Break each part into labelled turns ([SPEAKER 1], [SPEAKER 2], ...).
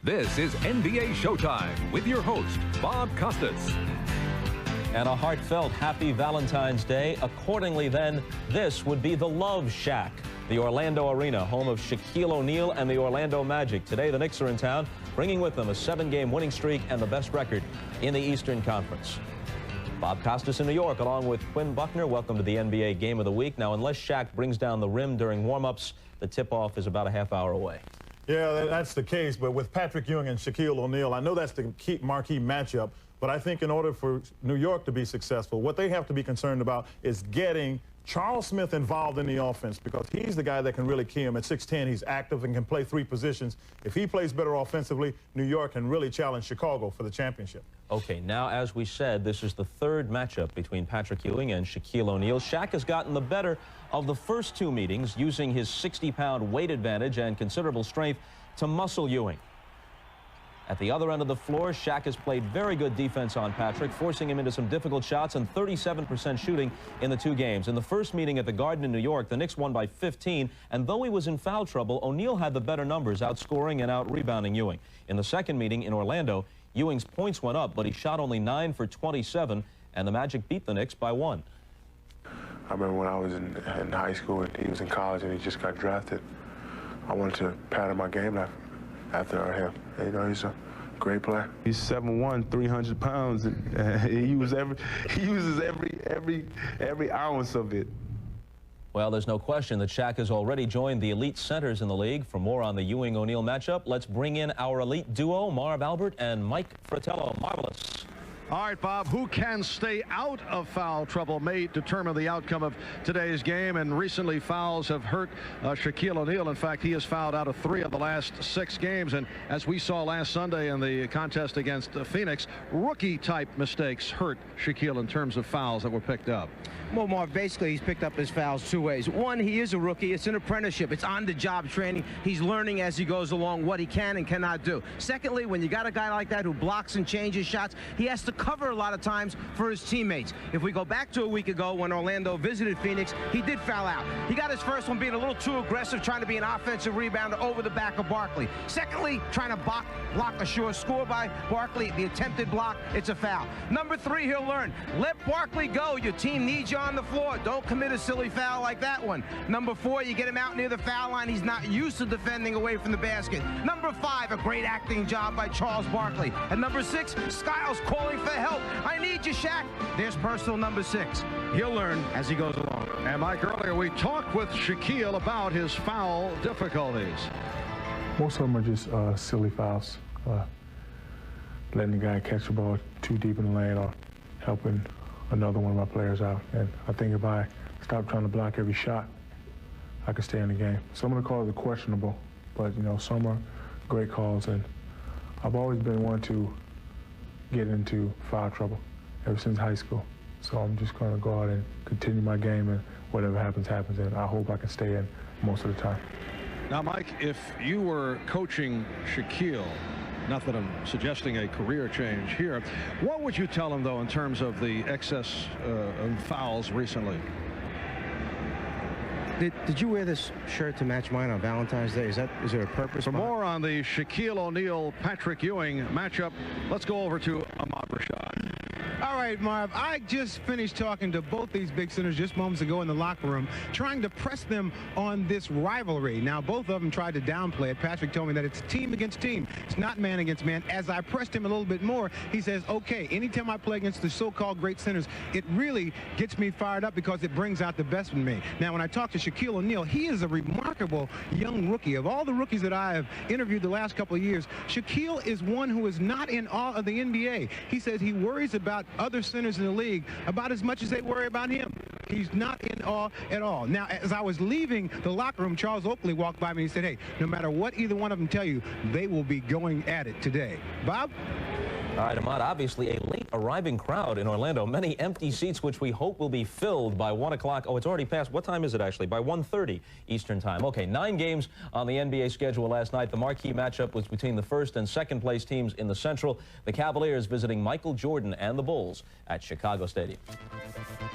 [SPEAKER 1] This is NBA Showtime with your host, Bob Costas.
[SPEAKER 2] And a heartfelt happy Valentine's Day. Accordingly, then, this would be the Love Shack, the Orlando Arena, home of Shaquille O'Neal and the Orlando Magic. Today, the Knicks are in town, bringing with them a 7-game winning streak and the best record in the Eastern Conference. Bob Costas in New York, along with Quinn Buckner. Welcome to the NBA Game of the Week. Now, unless Shaq brings down the rim during warm-ups, the tip-off is about a half hour away.
[SPEAKER 3] Yeah, that's the case. But with Patrick Ewing and Shaquille O'Neal, I know that's the marquee matchup. But I think in order for New York to be successful, what they have to be concerned about is getting Charles Smith involved in the offense, because he's the guy that can really key him. At 6'10", he's active and can play 3 positions. If he plays better offensively, New York can really challenge Chicago for the championship.
[SPEAKER 2] Okay, now, as we said, this is the third matchup between Patrick Ewing and Shaquille O'Neal. Shaq has gotten the better of the first 2 meetings, using his 60-pound weight advantage and considerable strength to muscle Ewing. At the other end of the floor, Shaq has played very good defense on Patrick, forcing him into some difficult shots and 37% shooting in the 2 games. In the first meeting at the Garden in New York, the Knicks won by 15, and though he was in foul trouble, O'Neal had the better numbers, outscoring and out-rebounding Ewing. In the second meeting in Orlando, Ewing's points went up, but he shot only 9 for 27, and the Magic beat the Knicks by 1.
[SPEAKER 4] I remember when I was in high school and he was in college and he just got drafted, I wanted to pad my game after him. You know, he's a great player.
[SPEAKER 5] He's 7'1", 300 pounds, and he uses every ounce of it.
[SPEAKER 2] Well, there's no question that Shaq has already joined the elite centers in the league. For more on the Ewing-O'Neal matchup, let's bring in our elite duo, Marv Albert and Mike Fratello. Marvelous.
[SPEAKER 6] All right, Bob, who can stay out of foul trouble may determine the outcome of today's game, and recently fouls have hurt Shaquille O'Neal. In fact, he has fouled out of 3 of the last 6 games, and as we saw last Sunday in the contest against Phoenix, rookie-type mistakes hurt Shaquille in terms of fouls that were picked up.
[SPEAKER 7] Well, Marv, basically he's picked up his fouls 2 ways. One, he is a rookie. It's an apprenticeship. It's on-the-job training. He's learning as he goes along what he can and cannot do. Secondly, when you got a guy like that who blocks and changes shots, he has to cover a lot of times for his teammates. If we go back to a week ago when Orlando visited Phoenix, he did foul out. He got his first one being a little too aggressive, trying to be an offensive rebounder over the back of Barkley. Secondly, trying to block a sure score by Barkley. The attempted block, it's a foul. Number 3, he'll learn. Let Barkley go. Your team needs you on the floor. Don't commit a silly foul like that one. Number 4, you get him out near the foul line. He's not used to defending away from the basket. Number 5, a great acting job by Charles Barkley. And number 6, Skiles calling for help. I need you, Shaq. There's personal number 6. He'll learn as he goes along.
[SPEAKER 6] And Mike, earlier we talked with Shaquille about his foul difficulties.
[SPEAKER 8] Most of them are just silly fouls. Letting the guy catch the ball too deep in the lane or helping another one of my players out. And I think if I stop trying to block every shot, I could stay in the game. Some of the calls are questionable, but you know, some are great calls, and I've always been one to get into foul trouble ever since high school. So I'm just going to go out and continue my game, and whatever happens, happens, and I hope I can stay in most of the time.
[SPEAKER 6] Now, Mike, if you were coaching Shaquille, not that I'm suggesting a career change here, what would you tell him, though, in terms of the excess of fouls recently?
[SPEAKER 7] Did you wear this shirt to match mine on Valentine's Day? Is there a purpose?
[SPEAKER 6] For more on the Shaquille O'Neal, Patrick Ewing matchup, let's go over to Ahmad Rashad.
[SPEAKER 9] All right, Marv, I just finished talking to both these big centers just moments ago in the locker room, trying to press them on this rivalry. Now, both of them tried to downplay it. Patrick told me that it's team against team. It's not man against man. As I pressed him a little bit more, he says, okay, anytime I play against the so-called great centers, it really gets me fired up because it brings out the best in me. Now, when I talk to Shaquille O'Neal, he is a remarkable young rookie. Of all the rookies that I have interviewed the last couple of years, Shaquille is one who is not in awe of the NBA. He says he worries about other centers in the league about as much as they worry about him. He's not in awe at all. Now, as I was leaving the locker room, Charles Oakley walked by me and he said, hey, no matter what either one of them tell you, they will be going at it today. Bob?
[SPEAKER 2] All right, Ahmad, obviously a late arriving crowd in Orlando. Many empty seats, which we hope will be filled by 1 o'clock. Oh, it's already passed. What time is it, actually? By 1:30 Eastern time. Okay, 9 games on the NBA schedule last night. The marquee matchup was between the first and second place teams in the Central. The Cavaliers visiting Michael Jordan and the Bulls at Chicago Stadium.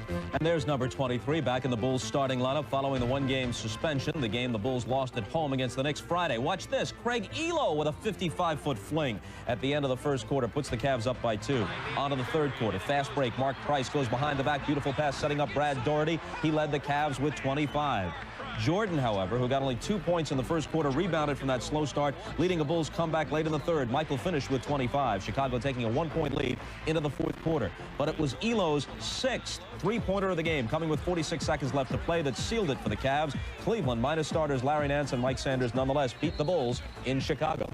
[SPEAKER 2] And there's number 23 back in the Bulls starting lineup following the 1-game suspension. The game the Bulls lost at home against the Knicks Friday. Watch this. Craig Elo with a 55-foot fling at the end of the first quarter puts the Cavs up by 2. On to the third quarter. Fast break. Mark Price goes behind the back. Beautiful pass setting up Brad Daugherty. He led the Cavs with 25. Jordan, however, who got only 2 points in the first quarter, rebounded from that slow start, leading a Bulls comeback late in the third. Michael finished with 25. Chicago taking a 1-point lead into the fourth quarter. But it was Elo's 6th three-pointer of the game, coming with 46 seconds left to play, that sealed it for the Cavs. Cleveland, minus starters Larry Nance and Mike Sanders, nonetheless beat the Bulls in Chicago.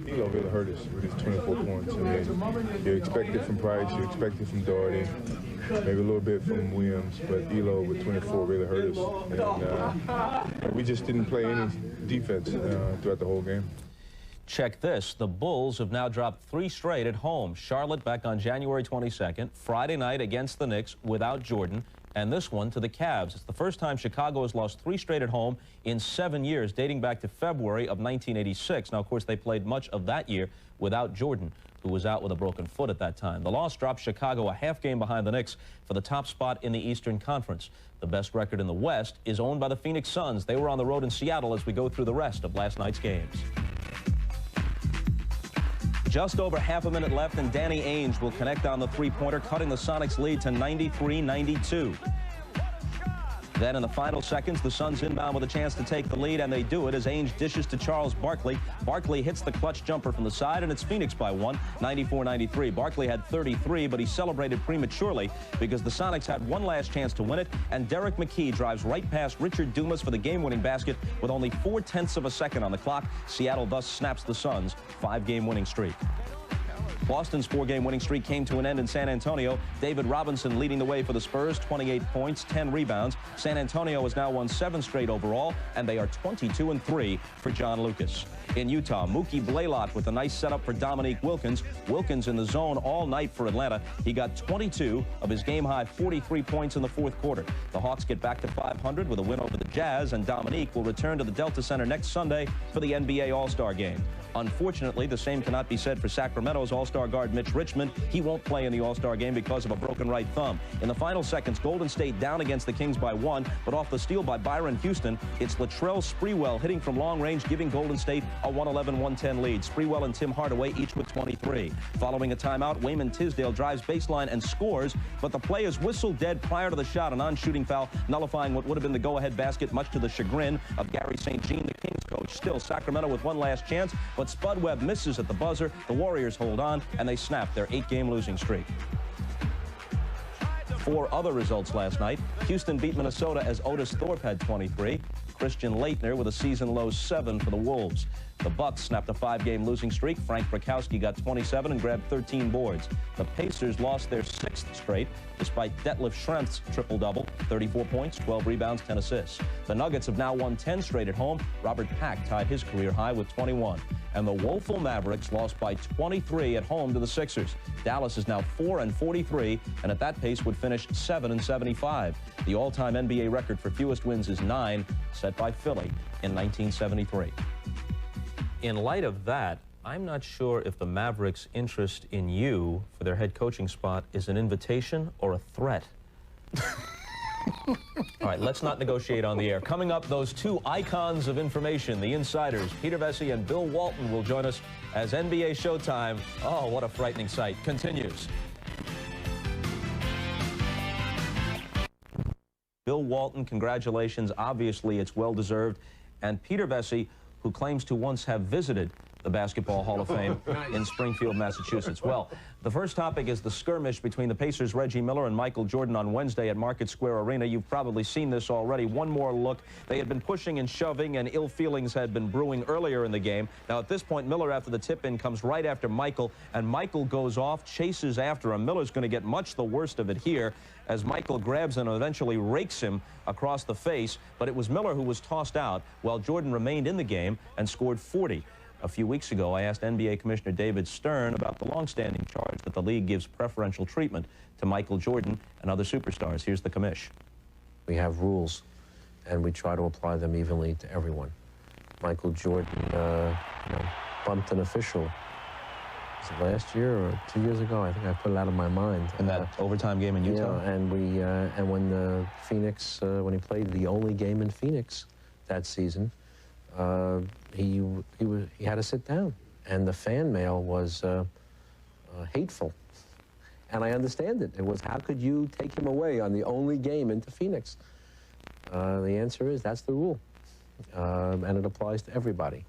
[SPEAKER 5] Elo really hurt us with his 24 points. I mean, you expect it from Price, you expect it from Daugherty, maybe a little bit from Williams, but Elo with 24 really hurt us. And we just didn't play any defense throughout the whole game.
[SPEAKER 2] Check this. The Bulls have now dropped 3 straight at home. Charlotte back on January 22nd, Friday night against the Knicks without Jordan, and this one to the Cavs. It's the first time Chicago has lost 3 straight at home in 7 years, dating back to February of 1986. Now, of course, they played much of that year without Jordan, who was out with a broken foot at that time. The loss dropped Chicago a half game behind the Knicks for the top spot in the Eastern Conference. The best record in the West is owned by the Phoenix Suns. They were on the road in Seattle as we go through the rest of last night's games. Just over half a minute left, and Danny Ainge will connect on the three-pointer, cutting the Sonics' lead to 93-92. Then in the final seconds, the Suns inbound with a chance to take the lead, and they do it as Ainge dishes to Charles Barkley. Barkley hits the clutch jumper from the side, and it's Phoenix by 1, 94-93. Barkley had 33, but he celebrated prematurely because the Sonics had one last chance to win it, and Derek McKee drives right past Richard Dumas for the game-winning basket with only 0.4 of a second on the clock. Seattle thus snaps the Suns' 5-game winning streak. Boston's 4-game winning streak came to an end in San Antonio. David Robinson leading the way for the Spurs, 28 points, 10 rebounds. San Antonio has now won 7 straight overall, and they are 22-3 for John Lucas. In Utah, Mookie Blaylock with a nice setup for Dominique Wilkins. Wilkins in the zone all night for Atlanta. He got 22 of his game-high 43 points in the fourth quarter. The Hawks get back to 500 with a win over the Jazz, and Dominique will return to the Delta Center next Sunday for the NBA All-Star Game. Unfortunately, the same cannot be said for Sacramento's All-Star guard Mitch Richmond. He won't play in the All-Star game because of a broken right thumb. In the final seconds, Golden State down against the Kings by 1, but off the steal by Byron Houston, it's Latrell Sprewell hitting from long range, giving Golden State a 111-110 lead. Sprewell and Tim Hardaway each with 23. Following a timeout, Wayman Tisdale drives baseline and scores, but the play is whistled dead prior to the shot, a non-shooting foul nullifying what would have been the go-ahead basket, much to the chagrin of Gary St. Jean, the Kings coach. Still, Sacramento with one last chance, but Spud Webb misses at the buzzer. The Warriors hold on, and they snap their 8-game losing streak. 4 other results last night. Houston beat Minnesota as Otis Thorpe had 23. Christian Laettner with a season-low 7 for the Wolves. The Bucks snapped a 5-game losing streak. Frank Brakowski got 27 and grabbed 13 boards. The Pacers lost their 6th straight, despite Detlef Schrempf's triple-double, 34 points, 12 rebounds, 10 assists. The Nuggets have now won 10 straight at home. Robert Pack tied his career high with 21. And the woeful Mavericks lost by 23 at home to the Sixers. Dallas is now 4-43, and at that pace would finish 7-75. The all-time NBA record for fewest wins is 9, set by Philly in 1973. In light of that, I'm not sure if the Mavericks' interest in you for their head coaching spot is an invitation or a threat. All right, let's not negotiate on the air. Coming up, those 2 icons of information, the insiders, Peter Vesey and Bill Walton, will join us as NBA Showtime, oh, what a frightening sight, continues. Bill Walton, congratulations. Obviously, it's well-deserved. And Peter Vesey, who claims to once have visited the Basketball Hall of Fame in Springfield, Massachusetts. Well, the first topic is the skirmish between the Pacers' Reggie Miller and Michael Jordan on Wednesday at Market Square Arena. You've probably seen this already. One more look. They had been pushing and shoving, and ill feelings had been brewing earlier in the game. Now, at this point, Miller, after the tip-in, comes right after Michael, and Michael goes off, chases after him. Miller's going to get much the worst of it here as Michael grabs him and eventually rakes him across the face. But it was Miller who was tossed out while Jordan remained in the game and scored 40. A few weeks ago, I asked NBA Commissioner David Stern about the longstanding charge that the league gives preferential treatment to Michael Jordan and other superstars. Here's the commish.
[SPEAKER 10] We have rules, and we try to apply them evenly to everyone. Michael Jordan bumped an official. Was it last year or 2 years ago? I think I put it out of my mind.
[SPEAKER 2] In that overtime game in Utah?
[SPEAKER 10] Yeah, and when Phoenix, when he played the only game in Phoenix that season, he had to sit down, and the fan mail was hateful. And I understand it. It was, how could you take him away on the only game into Phoenix? The answer is that's the rule, and it applies to everybody.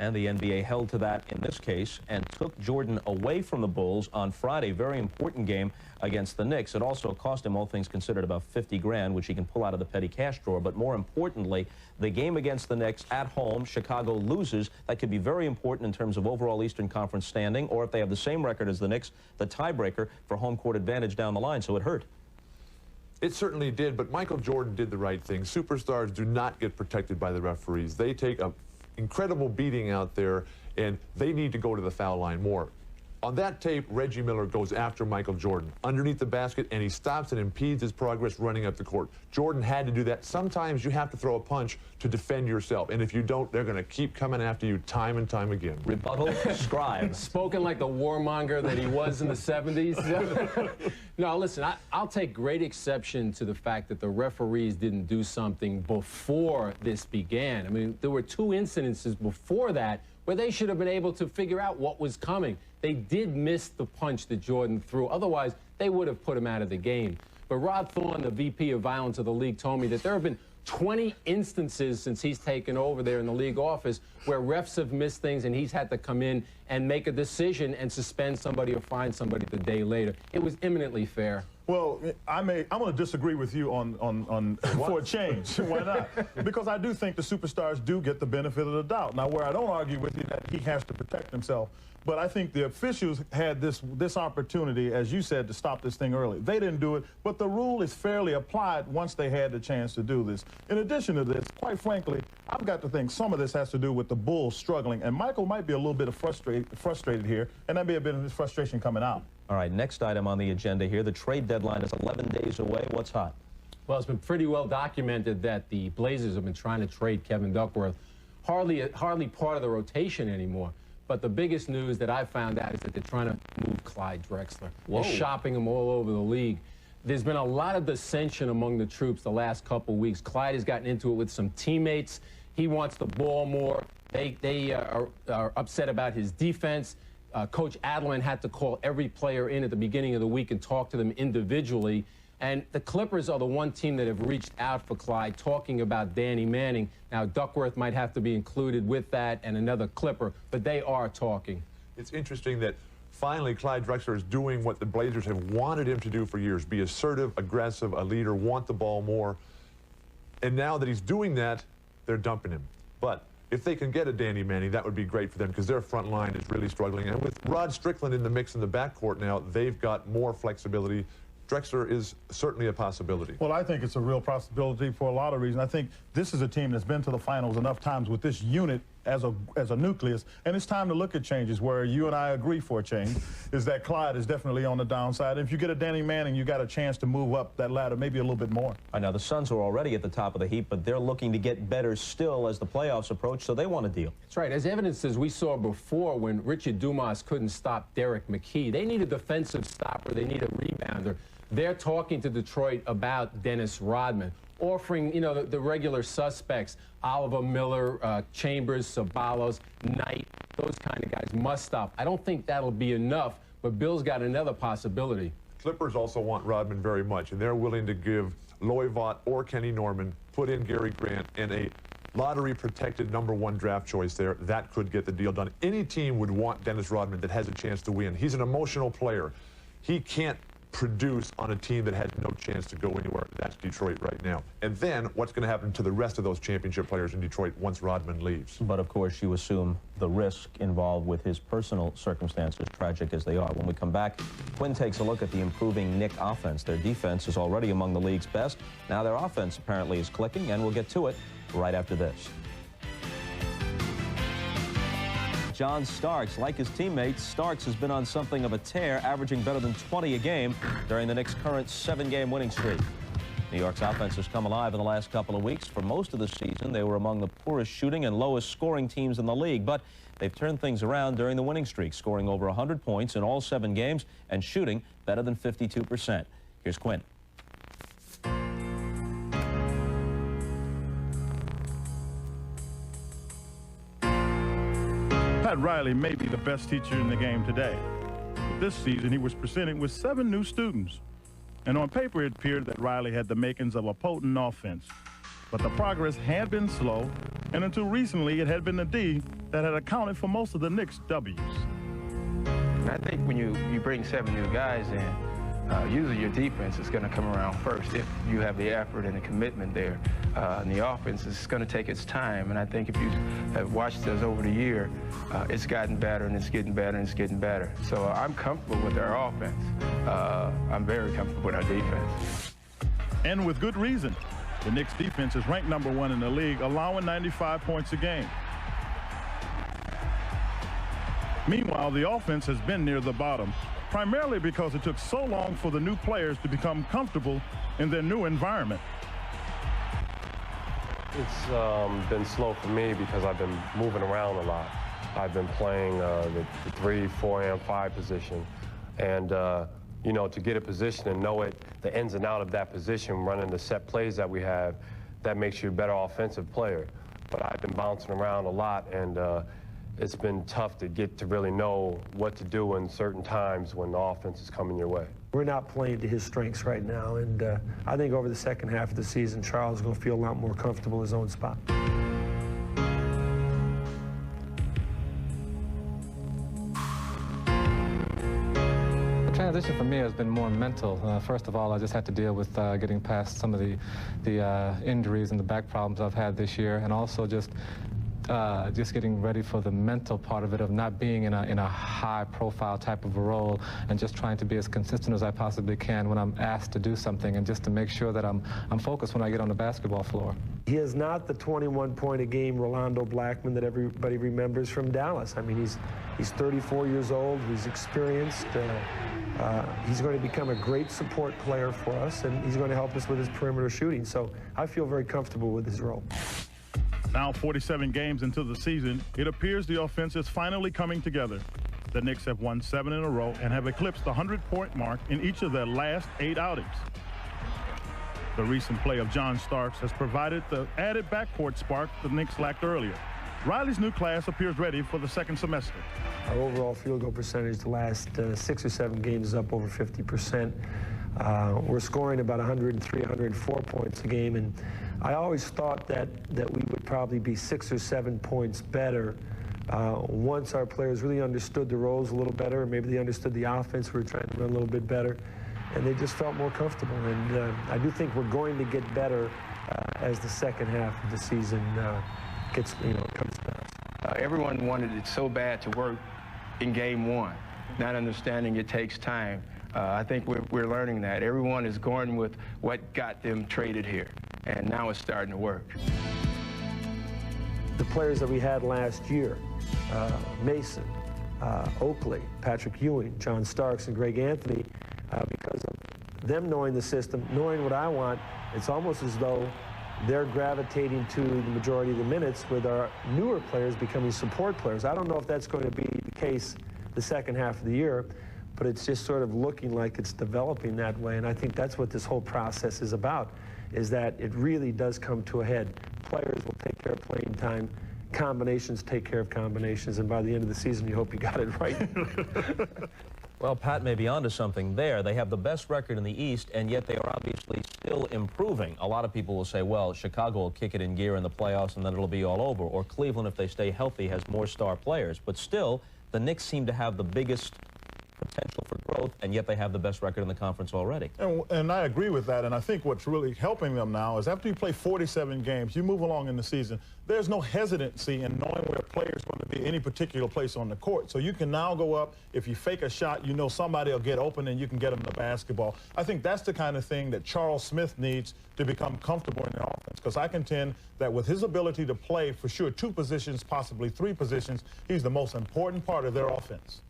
[SPEAKER 2] And the NBA held to that in this case and took Jordan away from the Bulls on Friday. Very important game against the Knicks. It also cost him, all things considered, about 50 grand, which he can pull out of the petty cash drawer. But more importantly, the game against the Knicks at home, Chicago loses. That could be very important in terms of overall Eastern Conference standing, or if they have the same record as the Knicks, the tiebreaker for home court advantage down the line. So it hurt.
[SPEAKER 11] It certainly did, but Michael Jordan did the right thing. Superstars do not get protected by the referees. They take a incredible beating out there, and they need to go to the foul line more. On that tape, Reggie Miller goes after Michael Jordan underneath the basket, and he stops and impedes his progress running up the court. Jordan had to do that. Sometimes you have to throw a punch to defend yourself, and if you don't, they're going to keep coming after you time and time again.
[SPEAKER 2] Rebuttal, scribe.
[SPEAKER 12] Spoken like the warmonger that he was in the 70s. No, listen, I'll take great exception to the fact that the referees didn't do something before this began. I mean, there were two incidences before that where they should have been able to figure out what was coming. They did miss the punch that Jordan threw. Otherwise, they would have put him out of the game. But Rod Thorne, the VP of Violence of the league, told me that there have been 20 instances since he's taken over there in the league office where refs have missed things and he's had to come in and make a decision and suspend somebody or fine somebody the day later. It was eminently fair.
[SPEAKER 3] Well, I'm going to disagree with you on for a change. Why not? Because I do think the superstars do get the benefit of the doubt. Now, where I don't argue with you that he has to protect himself, but I think the officials had this opportunity, as you said, to stop this thing early. They didn't do it, but the rule is fairly applied once they had the chance to do this. In addition to this, quite frankly, I've got to think some of this has to do with the Bulls struggling, and Michael might be a little bit frustrated here, and that may have been his frustration coming out.
[SPEAKER 2] All right, next item on the agenda here, the trade deadline is 11 days away. What's hot?
[SPEAKER 12] Well, it's been pretty well documented that the Blazers have been trying to trade Kevin Duckworth. Hardly part of the rotation anymore. But the biggest news that I found out is that they're trying to move Clyde Drexler. They're shopping him all over the league. There's been a lot of dissension among the troops the last couple weeks. Clyde has gotten into it with some teammates. He wants the ball more. They are upset about his defense. Coach Adelman had to call every player in at the beginning of the week and talk to them individually. And the Clippers are the one team that have reached out for Clyde, talking about Danny Manning. Now, Duckworth might have to be included with that and another Clipper, but they are talking.
[SPEAKER 11] It's interesting that finally Clyde Drexler is doing what the Blazers have wanted him to do for years, be assertive, aggressive, a leader, want the ball more. And now that he's doing that, they're dumping him. But if they can get a Danny Manning, that would be great for them because their front line is really struggling. And with Rod Strickland in the mix in the backcourt now, they've got more flexibility. Drexler is certainly a possibility.
[SPEAKER 3] Well, I think it's a real possibility for a lot of reasons. I think this is a team that's been to the finals enough times with this unit as a nucleus, and it's time to look at changes where you and I agree for a change, is that Clyde is definitely on the downside. And if you get a Danny Manning, you got a chance to move up that ladder maybe a little bit more.
[SPEAKER 2] I know the Suns are already at the top of the heap, but they're looking to get better still as the playoffs approach, so they want a deal.
[SPEAKER 12] That's right. As evidence as we saw before when Richard Dumas couldn't stop Derek McKee, they need a defensive stopper. They need a rebounder. They're talking to Detroit about Dennis Rodman, offering, you know, the regular suspects, Oliver Miller, Chambers, Ceballos, Knight, those kind of guys must stop. I don't think that'll be enough, but Bill's got another possibility.
[SPEAKER 11] Clippers also want Rodman very much, and they're willing to give Loy Vaught or Kenny Norman, put in Gary Grant, and a lottery-protected #1 draft choice there. That could get the deal done. Any team would want Dennis Rodman that has a chance to win. He's an emotional player. He can't produce on a team that has no chance to go anywhere. That's Detroit right now. And then what's going to happen to the rest of those championship players in Detroit once Rodman leaves?
[SPEAKER 2] But of course you assume the risk involved with his personal circumstances, tragic as they are. When we come back, Quinn takes a look at the improving Knick offense. Their defense is already among the league's best. Now their offense apparently is clicking, and we'll get to it right after this. John Starks. Like his teammates, Starks has been on something of a tear, averaging better than 20 a game during the Knicks' current 7-game winning streak. New York's offense has come alive in the last couple of weeks. For most of the season, they were among the poorest shooting and lowest scoring teams in the league, but they've turned things around during the winning streak, scoring over 100 points in all 7 games and shooting better than 52%. Here's Quinn.
[SPEAKER 3] Pat Riley may be the best teacher in the game today. But this season, he was presented with 7 new students. And on paper, it appeared that Riley had the makings of a potent offense. But the progress had been slow, and until recently, it had been the D that had accounted for most of the Knicks' W's.
[SPEAKER 13] I think when you bring 7 new guys in, usually your defense is going to come around first if you have the effort and the commitment there. And the offense is going to take its time. And I think if you have watched us over the year, it's gotten better and it's getting better and it's getting better. So I'm comfortable with our offense. I'm very comfortable with our defense.
[SPEAKER 3] And with good reason. The Knicks defense is ranked #1 in the league, allowing 95 points a game. Meanwhile, the offense has been near the bottom, primarily because it took so long for the new players to become comfortable in their new environment.
[SPEAKER 14] It's been slow for me because I've been moving around a lot. I've been playing the 3, 4, and 5 position. And, you know, to get a position and know it, the ins and out of that position, running the set plays that we have, that makes you a better offensive player. But I've been bouncing around a lot, and it's been tough to get to really know what to do in certain times when the offense is coming your way.
[SPEAKER 15] We're not playing to his strengths right now, and I think over the second half of the season, Charles is going to feel a lot more comfortable in his own spot.
[SPEAKER 16] The transition for me has been more mental. First of all, I just had to deal with getting past some of the injuries and the back problems I've had this year, and also just getting ready for the mental part of it, of not being in a high-profile type of a role, and just trying to be as consistent as I possibly can when I'm asked to do something, and just to make sure that I'm focused when I get on the basketball floor.
[SPEAKER 15] He is not the 21-point-a-game Rolando Blackman that everybody remembers from Dallas. I mean, he's 34 years old. He's experienced. He's going to become a great support player for us, and he's going to help us with his perimeter shooting. So I feel very comfortable with his role.
[SPEAKER 3] Now 47 games into the season, it appears the offense is finally coming together. The Knicks have won 7 in a row and have eclipsed the 100-point mark in each of their last 8 outings. The recent play of John Starks has provided the added backcourt spark the Knicks lacked earlier. Riley's new class appears ready for the second semester.
[SPEAKER 15] Our overall field goal percentage the last 6 or 7 games is up over 50%. We're scoring about 103, 104 points a game, and I always thought that we would probably be 6 or 7 points better once our players really understood the roles a little better, and maybe they understood the offense. We were trying to run a little bit better, and they just felt more comfortable. And I do think we're going to get better as the second half of the season comes past.
[SPEAKER 13] Everyone wanted it so bad to work in game 1, not understanding it takes time. I think we're learning that. Everyone is going with what got them traded here, and now it's starting to work.
[SPEAKER 15] The players that we had last year, Mason, Oakley, Patrick Ewing, John Starks, and Greg Anthony, because of them knowing the system, knowing what I want, it's almost as though they're gravitating to the majority of the minutes, with our newer players becoming support players. I don't know if that's going to be the case the second half of the year, but it's just sort of looking like it's developing that way, and I think that's what this whole process is about, is that it really does come to a head. Players will take care of playing time, combinations take care of combinations, and by the end of the season, you hope you got it right.
[SPEAKER 2] Well, Pat may be onto something there. They have the best record in the East, and yet they are obviously still improving. A lot of people will say, well, Chicago will kick it in gear in the playoffs and then it'll be all over. Or Cleveland, if they stay healthy, has more star players. But still, the Knicks seem to have the biggest potential for growth. both, and yet they have the best record in the conference already.
[SPEAKER 3] And I agree with that, and I think what's really helping them now is after you play 47 games, you move along in the season, there's no hesitancy in knowing where a player is going to be any particular place on the court. So you can now go up, if you fake a shot, you know somebody will get open and you can get them the basketball. I think that's the kind of thing that Charles Smith needs to become comfortable in the offense, because I contend that with his ability to play for sure 2 positions, possibly 3 positions, he's the most important part of their offense.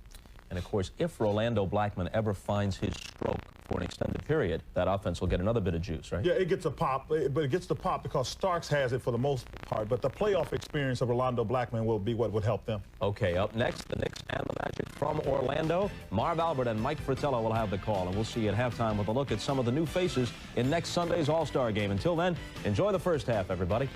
[SPEAKER 2] And of course, if Rolando Blackman ever finds his stroke for an extended period, that offense will get another bit of juice, right?
[SPEAKER 3] Yeah, it gets a pop, but it gets the pop because Starks has it for the most part, but the playoff experience of Rolando Blackman will be what would help them.
[SPEAKER 2] Okay, up next, the Knicks and the Magic from Orlando. Marv Albert and Mike Fratello will have the call, and we'll see you at halftime with a look at some of the new faces in next Sunday's All-Star game. Until then, enjoy the first half, everybody.